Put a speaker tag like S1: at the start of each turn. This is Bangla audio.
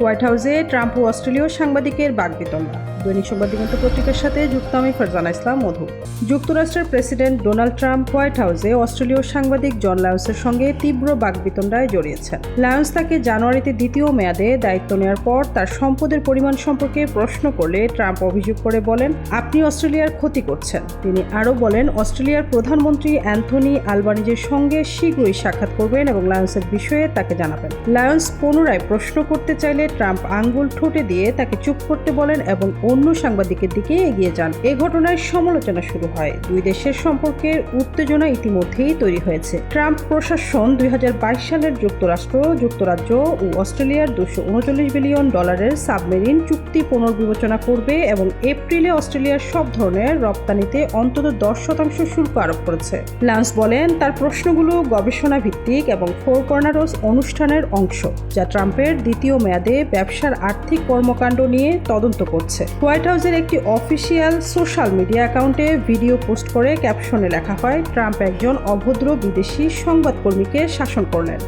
S1: হোয়াইট হাউসে ট্রাম্প ও অস্ট্রেলীয় সাংবাদিকের বাকবিতণ্ডা। দৈনিক সংবাদ দিগন্ত পত্রিকার সাথে যুক্ত আমি ফারজানা ইসলাম মধু। যুক্তরাষ্ট্রের প্রেসিডেন্ট ডোনাল্ড ট্রাম্প হোয়াইট হাউসে অস্ট্রেলীয় সাংবাদিক জন লায়ন্সের সঙ্গে তীব্র বাকবিতণ্ডায় জড়িয়েছেন। লায়ন্স তাকে জানুয়ারিতে দ্বিতীয় মেয়াদে দায়িত্ব নেওয়ার পর তার সম্পদের পরিমাণ সম্পর্কে প্রশ্ন করলে ট্রাম্প অভিযোগ করে বলেন, আপনি অস্ট্রেলিয়ার ক্ষতি করছেন। তিনি আরও বলেন, অস্ট্রেলিয়ার প্রধানমন্ত্রী অ্যান্থনি আলবানিজের সঙ্গে শীঘ্রই সাক্ষাৎ করবেন এবং লায়ন্সের বিষয়ে তাকে জানাবেন। লায়ন্স পুনরায় প্রশ্ন করতে চাইলে ট্রাম্প আঙ্গুল ঠোঁটে দিয়ে তাকে চুপ করতে বলেন এবং অন্য সাংবাদিকের দিকে এগিয়ে যান। এ ঘটনায় সমালোচনা শুরু হয়। দুই দেশের সম্পর্কের উত্তেজনা ইতিমধ্যেই তৈরি হয়েছে। ট্রাম্প প্রশাসন 2022 সালের যুক্তরাজ্য ও অস্ট্রেলিয়ার $239 বিলিয়ন সাবমেরিন চুক্তি পুনর্বিবেচনা করবে এবং এপ্রিলে অস্ট্রেলিয়ার সব ধরনের রপ্তানিতে অন্তত 10% শুল্ক আরোপ করেছে। লায়ন্স বলেন, তার প্রশ্নগুলো গবেষণা ভিত্তিক এবং ফোর কর্নারস অনুষ্ঠানের অংশ, যা ট্রাম্পের দ্বিতীয় মেয়াদে ব্যবসার আর্থিক কর্মকাণ্ড নিয়ে তদন্ত করছে। হোয়াইট হাউসের একটি অফিসিয়াল সোশ্যাল মিডিয়া অ্যাকাউন্টে ভিডিও পোস্ট করে ক্যাপশনে লেখা হয়, ট্রাম্প একজন অভদ্র বিদেশি সংবাদকর্মীকে শাসন করলেন।